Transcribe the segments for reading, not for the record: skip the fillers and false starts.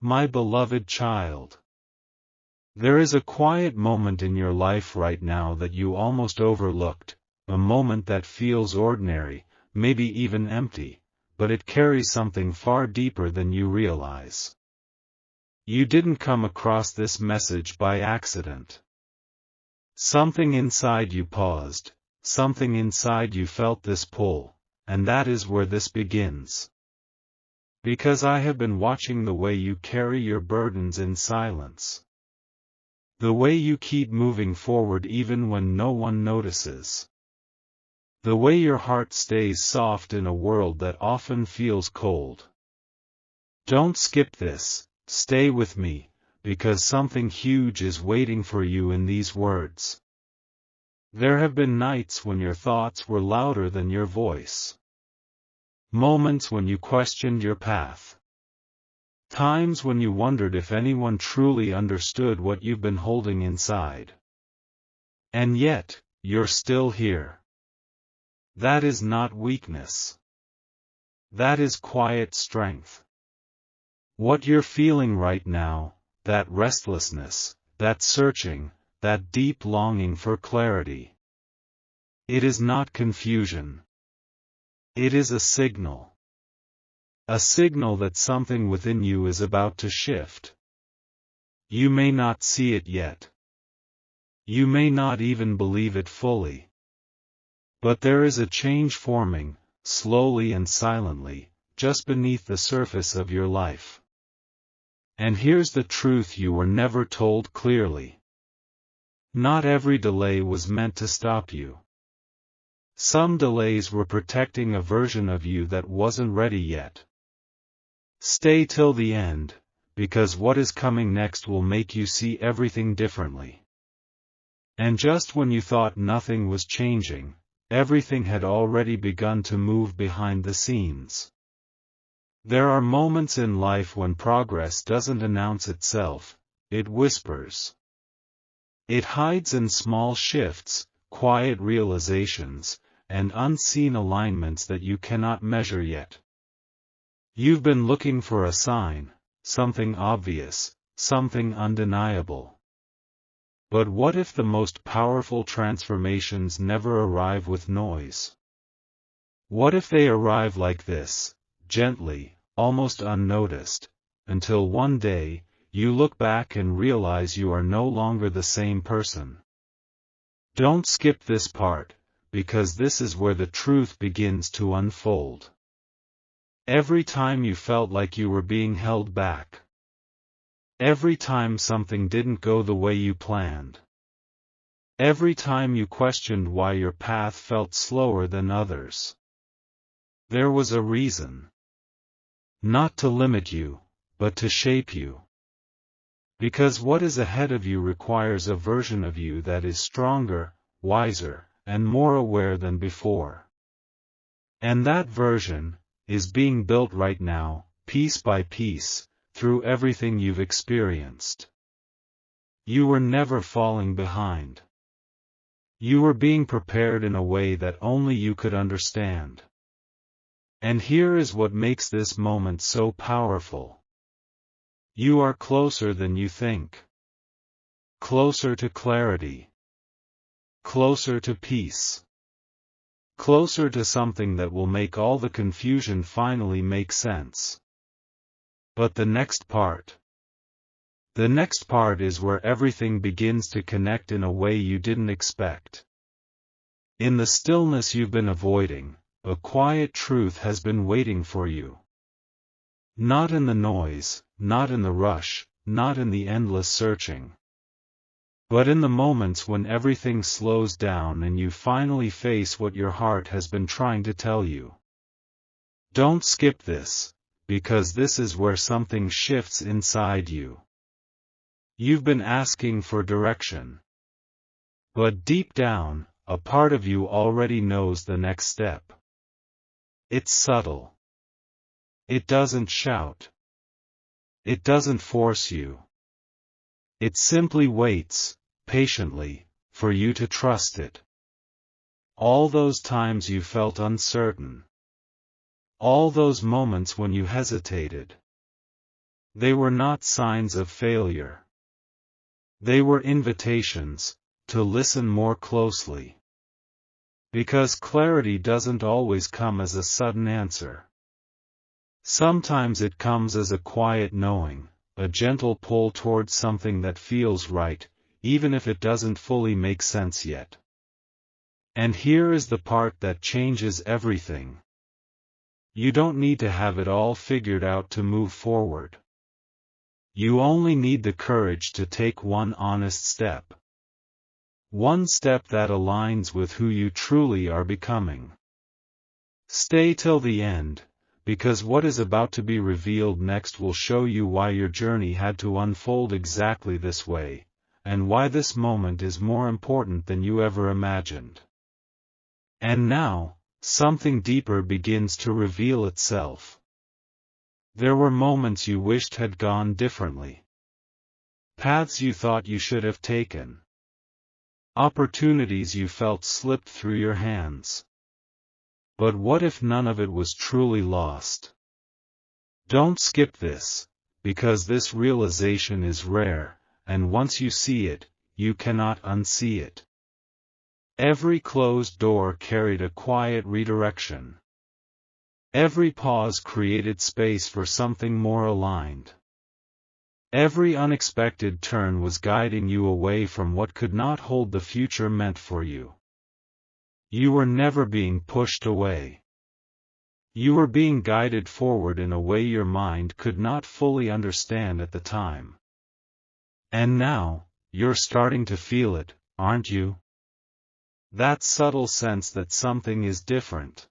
My beloved child. There is a quiet moment in your life right now that you almost overlooked, a moment that feels ordinary, maybe even empty, but it carries something far deeper than you realize. You didn't come across this message by accident. Something inside you paused, something inside you felt this pull, and that is where this begins. Because I have been watching the way you carry your burdens in silence. The way you keep moving forward even when no one notices. The way your heart stays soft in a world that often feels cold. Don't skip this, stay with me, because something huge is waiting for you in these words. There have been nights when your thoughts were louder than your voice. Moments when you questioned your path. Times when you wondered if anyone truly understood what you've been holding inside. And yet, you're still here. That is not weakness. That is quiet strength. What you're feeling right now, that restlessness, that searching, that deep longing for clarity. It is not confusion. It is a signal. A signal that something within you is about to shift. You may not see it yet. You may not even believe it fully. But there is a change forming, slowly and silently, just beneath the surface of your life. And here's the truth you were never told clearly. Not every delay was meant to stop you. Some delays were protecting a version of you that wasn't ready yet. Stay till the end, because what is coming next will make you see everything differently. And just when you thought nothing was changing, everything had already begun to move behind the scenes. There are moments in life when progress doesn't announce itself, it whispers. It hides in small shifts, quiet realizations, and unseen alignments that you cannot measure yet. You've been looking for a sign, something obvious, something undeniable. But what if the most powerful transformations never arrive with noise? What if they arrive like this, gently, almost unnoticed, until one day, you look back and realize you are no longer the same person? Don't skip this part, because this is where the truth begins to unfold. Every time you felt like you were being held back. Every time something didn't go the way you planned. Every time you questioned why your path felt slower than others. There was a reason. Not to limit you, but to shape you. Because what is ahead of you requires a version of you that is stronger, wiser, and more aware than before. And that version is being built right now, piece by piece, through everything you've experienced. You were never falling behind. You were being prepared in a way that only you could understand. And here is what makes this moment so powerful. You are closer than you think. Closer to clarity. Closer to peace. Closer to something that will make all the confusion finally make sense. But the next part. The next part is where everything begins to connect in a way you didn't expect. In the stillness you've been avoiding, a quiet truth has been waiting for you. Not in the noise, not in the rush, not in the endless searching. But in the moments when everything slows down and you finally face what your heart has been trying to tell you. Don't skip this, because this is where something shifts inside you. You've been asking for direction. But deep down, a part of you already knows the next step. It's subtle. It doesn't shout. It doesn't force you. It simply waits, patiently, for you to trust it. All those times you felt uncertain. All those moments when you hesitated. They were not signs of failure. They were invitations to listen more closely. Because clarity doesn't always come as a sudden answer. Sometimes it comes as a quiet knowing, a gentle pull towards something that feels right, even if it doesn't fully make sense yet. And here is the part that changes everything. You don't need to have it all figured out to move forward. You only need the courage to take one honest step. One step that aligns with who you truly are becoming. Stay till the end, because what is about to be revealed next will show you why your journey had to unfold exactly this way, and why this moment is more important than you ever imagined. And now, something deeper begins to reveal itself. There were moments you wished had gone differently. Paths you thought you should have taken. Opportunities you felt slipped through your hands. But what if none of it was truly lost? Don't skip this, because this realization is rare, and once you see it, you cannot unsee it. Every closed door carried a quiet redirection. Every pause created space for something more aligned. Every unexpected turn was guiding you away from what could not hold the future meant for you. You were never being pushed away. You were being guided forward in a way your mind could not fully understand at the time. And now, you're starting to feel it, aren't you? That subtle sense that something is different.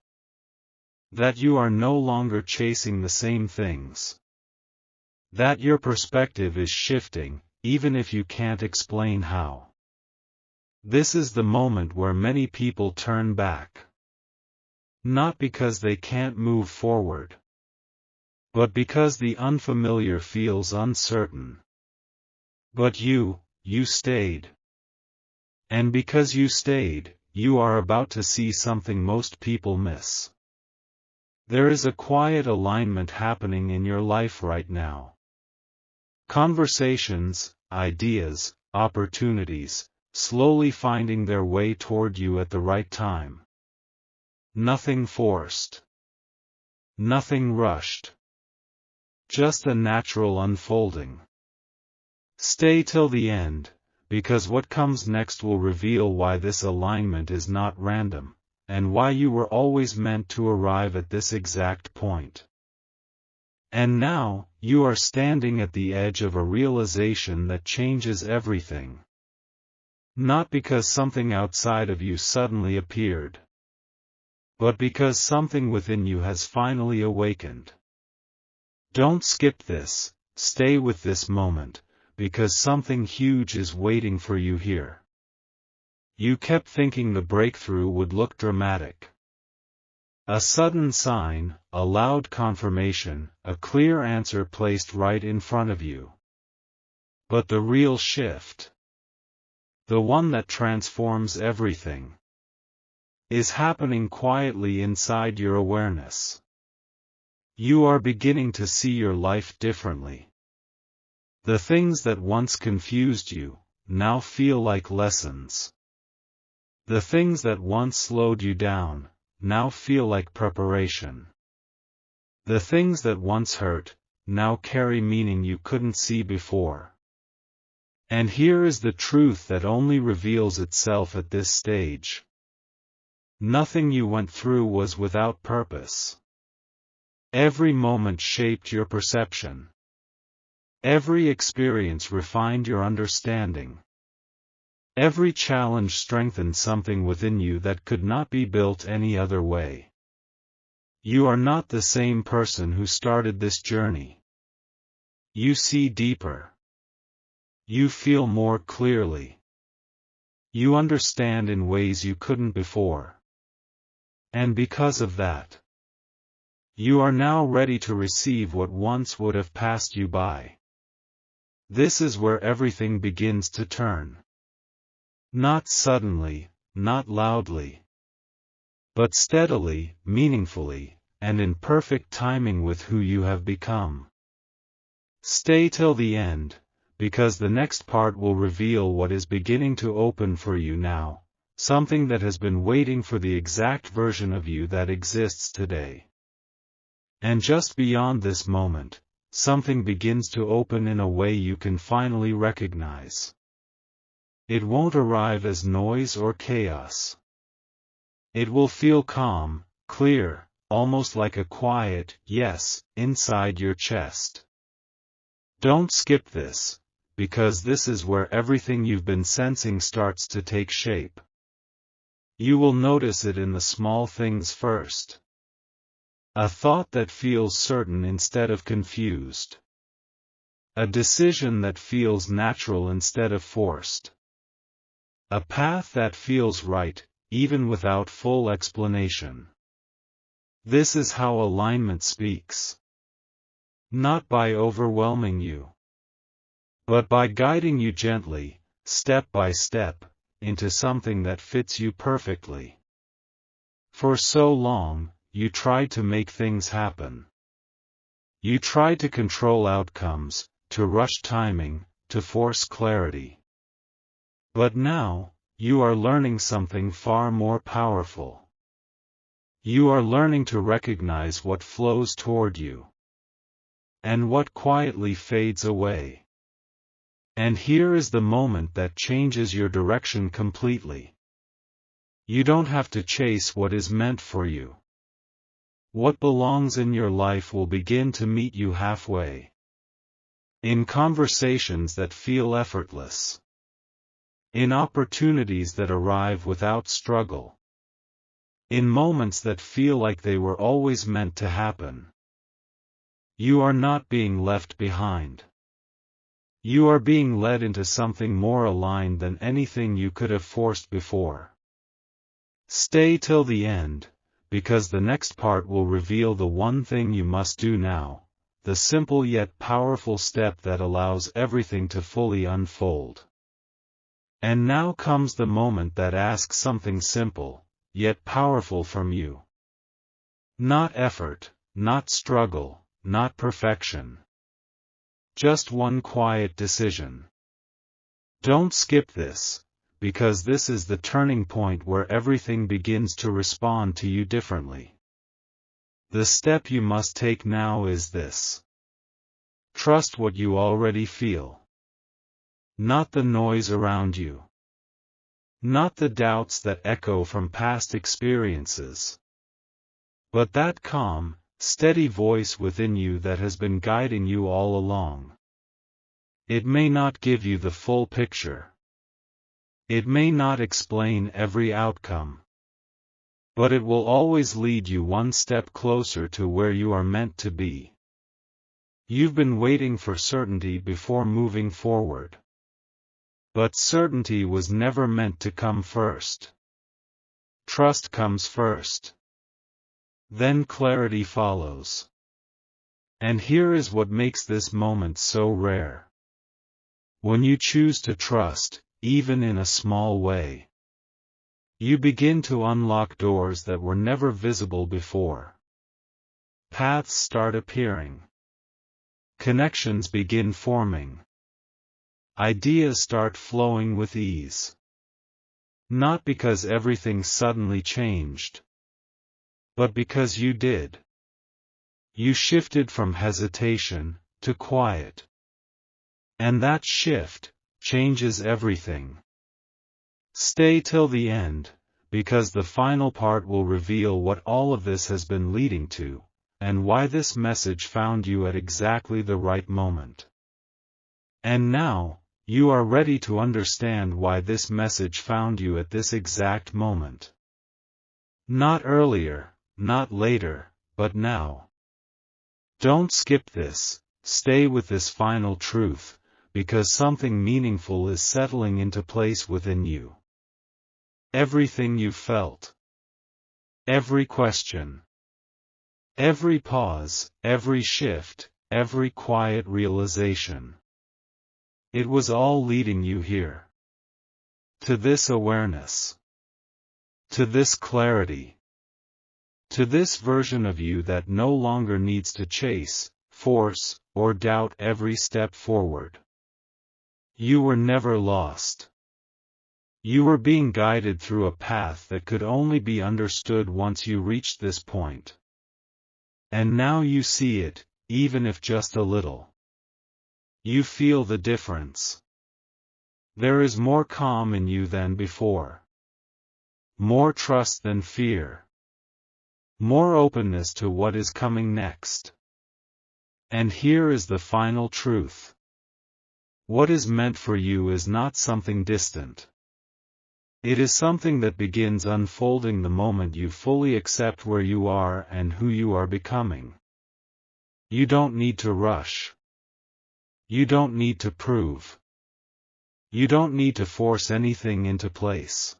That you are no longer chasing the same things. That your perspective is shifting, even if you can't explain how. This is the moment where many people turn back. Not because they can't move forward, but because the unfamiliar feels uncertain. But you stayed. And because you stayed, you are about to see something most people miss. There is a quiet alignment happening in your life right now. Conversations, ideas, opportunities, slowly finding their way toward you at the right time. Nothing forced. Nothing rushed. Just a natural unfolding. Stay till the end, because what comes next will reveal why this alignment is not random, and why you were always meant to arrive at this exact point. And now, you are standing at the edge of a realization that changes everything. Not because something outside of you suddenly appeared, but because something within you has finally awakened. Don't skip this, stay with this moment, because something huge is waiting for you here. You kept thinking the breakthrough would look dramatic. A sudden sign, a loud confirmation, a clear answer placed right in front of you. But the real shift, the one that transforms everything, is happening quietly inside your awareness. You are beginning to see your life differently. The things that once confused you, now feel like lessons. The things that once slowed you down, now feel like preparation. The things that once hurt, now carry meaning you couldn't see before. And here is the truth that only reveals itself at this stage. Nothing you went through was without purpose. Every moment shaped your perception. Every experience refined your understanding. Every challenge strengthened something within you that could not be built any other way. You are not the same person who started this journey. You see deeper. You feel more clearly. You understand in ways you couldn't before. And because of that, you are now ready to receive what once would have passed you by. This is where everything begins to turn. Not suddenly, not loudly, but steadily, meaningfully, and in perfect timing with who you have become. Stay till the end, because the next part will reveal what is beginning to open for you now, something that has been waiting for the exact version of you that exists today. And just beyond this moment, something begins to open in a way you can finally recognize. It won't arrive as noise or chaos. It will feel calm, clear, almost like a quiet yes inside your chest. Don't skip this, because this is where everything you've been sensing starts to take shape. You will notice it in the small things first. A thought that feels certain instead of confused. A decision that feels natural instead of forced. A path that feels right, even without full explanation. This is how alignment speaks. Not by overwhelming you, but by guiding you gently, step by step, into something that fits you perfectly. For so long, you tried to make things happen. You tried to control outcomes, to rush timing, to force clarity. But now, you are learning something far more powerful. You are learning to recognize what flows toward you, and what quietly fades away. And here is the moment that changes your direction completely. You don't have to chase what is meant for you. What belongs in your life will begin to meet you halfway. In conversations that feel effortless. In opportunities that arrive without struggle. In moments that feel like they were always meant to happen. You are not being left behind. You are being led into something more aligned than anything you could have forced before. Stay till the end, because the next part will reveal the one thing you must do now, the simple yet powerful step that allows everything to fully unfold. And now comes the moment that asks something simple, yet powerful from you. Not effort, not struggle, not perfection. Just one quiet decision. Don't skip this, because this is the turning point where everything begins to respond to you differently. The step you must take now is this. Trust what you already feel. Not the noise around you. Not the doubts that echo from past experiences. But that calm, steady voice within you that has been guiding you all along. It may not give you the full picture. It may not explain every outcome. But it will always lead you one step closer to where you are meant to be. You've been waiting for certainty before moving forward. But certainty was never meant to come first. Trust comes first. Then clarity follows. And here is what makes this moment so rare. When you choose to trust, even in a small way, you begin to unlock doors that were never visible before. Paths start appearing. Connections begin forming. Ideas start flowing with ease. Not because everything suddenly changed, but because you did. You shifted from hesitation to quiet. And that shift changes everything. Stay till the end, because the final part will reveal what all of this has been leading to, and why this message found you at exactly the right moment. And now, you are ready to understand why this message found you at this exact moment. Not earlier, not later, but now. Don't skip this, stay with this final truth, because something meaningful is settling into place within you. Everything you felt. Every question. Every pause, every shift, every quiet realization. It was all leading you here. To this awareness. To this clarity. To this version of you that no longer needs to chase, force, or doubt every step forward. You were never lost. You were being guided through a path that could only be understood once you reached this point. And now you see it, even if just a little. You feel the difference. There is more calm in you than before. More trust than fear. More openness to what is coming next. And here is the final truth. What is meant for you is not something distant. It is something that begins unfolding the moment you fully accept where you are and who you are becoming. You don't need to rush. You don't need to prove. You don't need to force anything into place.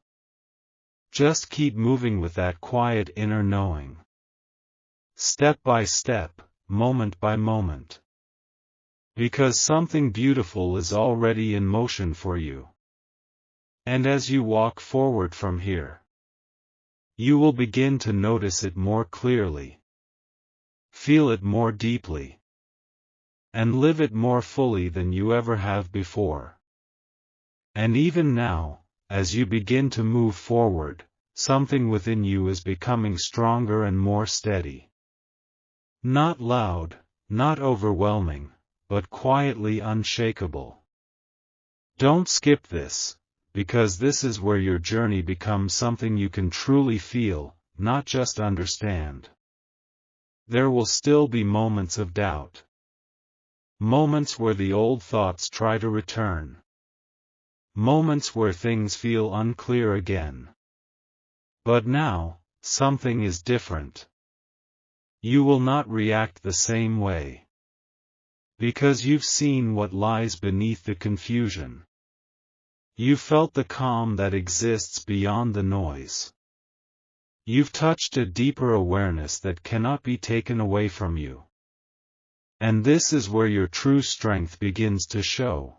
Just keep moving with that quiet inner knowing. Step by step, moment by moment. Because something beautiful is already in motion for you. And as you walk forward from here, you will begin to notice it more clearly. Feel it more deeply. And live it more fully than you ever have before. And even now, as you begin to move forward, something within you is becoming stronger and more steady. Not loud, not overwhelming, but quietly unshakable. Don't skip this, because this is where your journey becomes something you can truly feel, not just understand. There will still be moments of doubt. Moments where the old thoughts try to return. Moments where things feel unclear again. But now, something is different. You will not react the same way. Because you've seen what lies beneath the confusion. You felt the calm that exists beyond the noise. You've touched a deeper awareness that cannot be taken away from you. And this is where your true strength begins to show.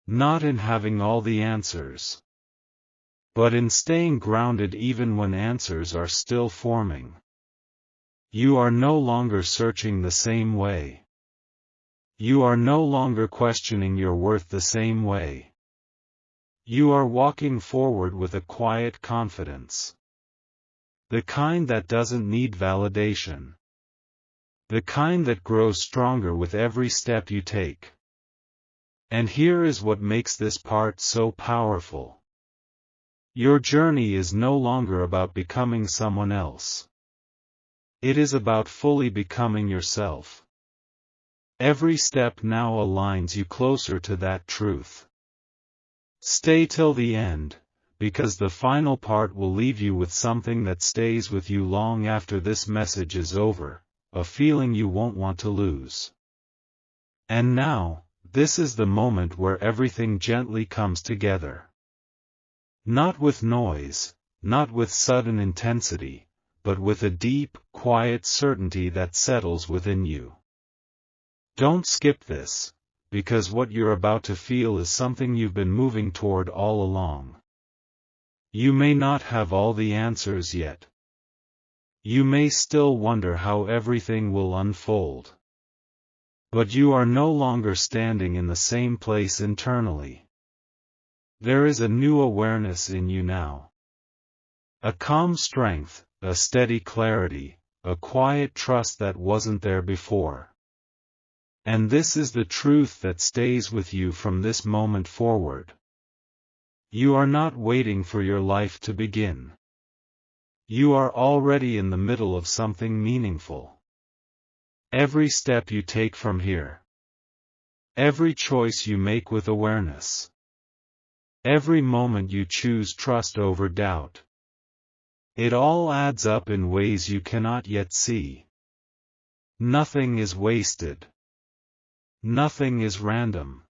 Not in having all the answers, but in staying grounded even when answers are still forming. You are no longer searching the same way. You are no longer questioning your worth the same way. You are walking forward with a quiet confidence. The kind that doesn't need validation. The kind that grows stronger with every step you take. And here is what makes this part so powerful. Your journey is no longer about becoming someone else. It is about fully becoming yourself. Every step now aligns you closer to that truth. Stay till the end, because the final part will leave you with something that stays with you long after this message is over, a feeling you won't want to lose. And now, this is the moment where everything gently comes together. Not with noise, not with sudden intensity, but with a deep, quiet certainty that settles within you. Don't skip this, because what you're about to feel is something you've been moving toward all along. You may not have all the answers yet. You may still wonder how everything will unfold. But you are no longer standing in the same place internally. There is a new awareness in you now. A calm strength, a steady clarity, a quiet trust that wasn't there before. And this is the truth that stays with you from this moment forward. You are not waiting for your life to begin. You are already in the middle of something meaningful. Every step you take from here. Every choice you make with awareness. Every moment you choose trust over doubt. It all adds up in ways you cannot yet see. Nothing is wasted. Nothing is random.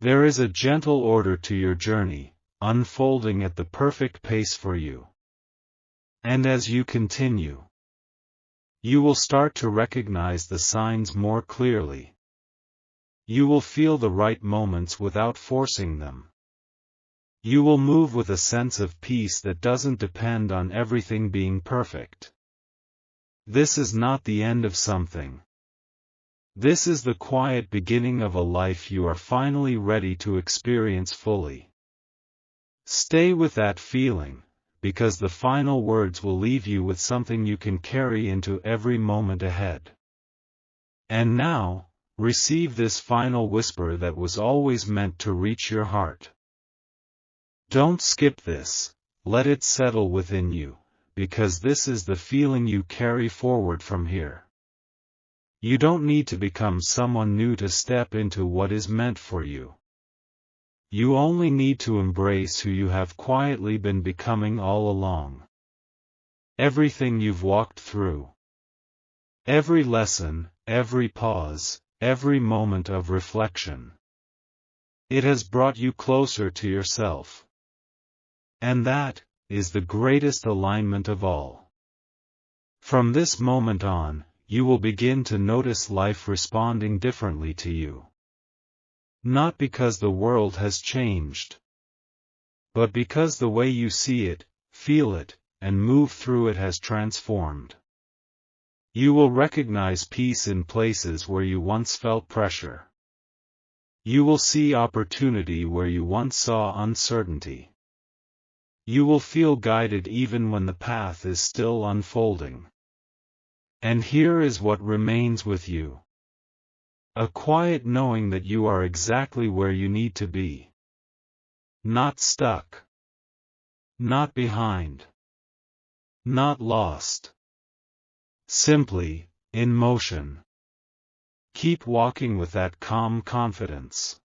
There is a gentle order to your journey, unfolding at the perfect pace for you. And as you continue, you will start to recognize the signs more clearly. You will feel the right moments without forcing them. You will move with a sense of peace that doesn't depend on everything being perfect. This is not the end of something. This is the quiet beginning of a life you are finally ready to experience fully. Stay with that feeling, because the final words will leave you with something you can carry into every moment ahead. And now, receive this final whisper that was always meant to reach your heart. Don't skip this, let it settle within you, because this is the feeling you carry forward from here. You don't need to become someone new to step into what is meant for you. You only need to embrace who you have quietly been becoming all along. Everything you've walked through. Every lesson, every pause, every moment of reflection. It has brought you closer to yourself. And that is the greatest alignment of all. From this moment on, you will begin to notice life responding differently to you. Not because the world has changed, but because the way you see it, feel it, and move through it has transformed. You will recognize peace in places where you once felt pressure. You will see opportunity where you once saw uncertainty. You will feel guided even when the path is still unfolding. And here is what remains with you. A quiet knowing that you are exactly where you need to be. Not stuck. Not behind. Not lost. Simply, in motion. Keep walking with that calm confidence.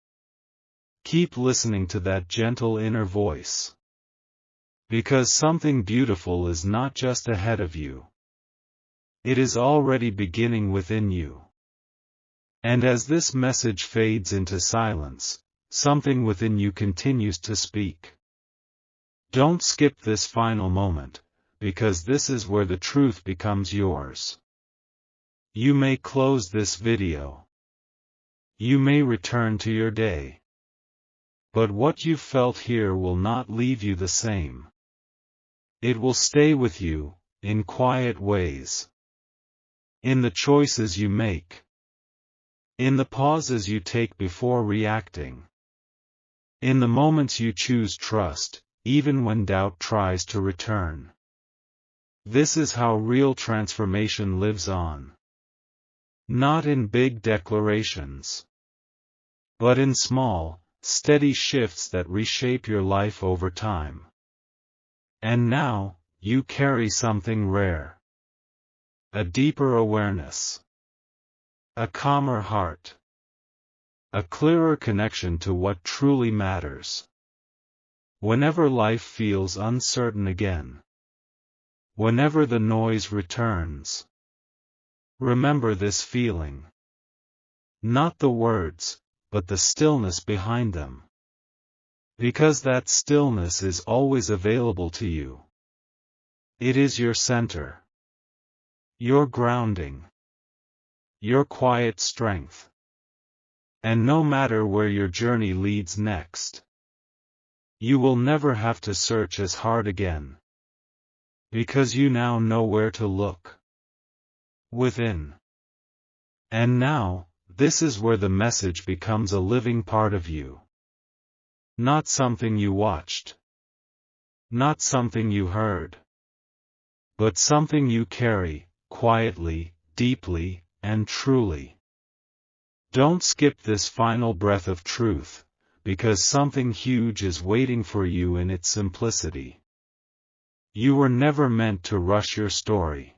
Keep listening to that gentle inner voice. Because something beautiful is not just ahead of you. It is already beginning within you. And as this message fades into silence, something within you continues to speak. Don't skip this final moment, because this is where the truth becomes yours. You may close this video. You may return to your day. But what you felt here will not leave you the same. It will stay with you, in quiet ways. In the choices you make. In the pauses you take before reacting. In the moments you choose trust, even when doubt tries to return. This is how real transformation lives on. Not in big declarations, but in small, steady shifts that reshape your life over time. And now, you carry something rare. A deeper awareness. A calmer heart. A clearer connection to what truly matters. Whenever life feels uncertain again. Whenever the noise returns. Remember this feeling. Not the words, but the stillness behind them. Because that stillness is always available to you. It is your center. Your grounding. Your quiet strength. And no matter where your journey leads next, you will never have to search as hard again. Because you now know where to look. Within. And now, this is where the message becomes a living part of you. Not something you watched. Not something you heard. But something you carry, quietly, deeply, and truly. Don't skip this final breath of truth, because something huge is waiting for you in its simplicity. You were never meant to rush your story.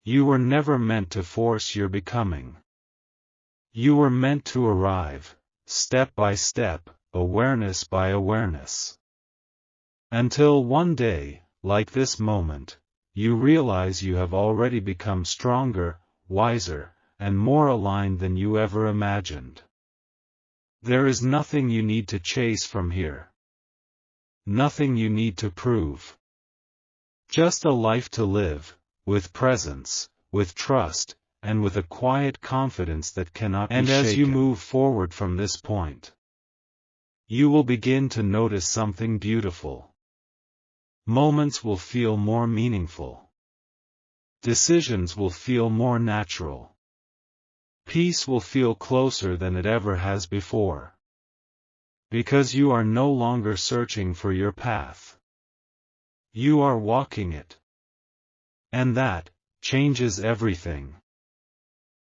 You were never meant to force your becoming. You were meant to arrive, step by step, awareness by awareness. Until one day, like this moment, you realize you have already become stronger, wiser, and more aligned than you ever imagined. There is nothing you need to chase from here. Nothing you need to prove. Just a life to live, with presence, with trust, and with a quiet confidence that cannot be shaken. And as you move forward from this point, you will begin to notice something beautiful. Moments will feel more meaningful. Decisions will feel more natural. Peace will feel closer than it ever has before. Because you are no longer searching for your path. You are walking it. And that changes everything.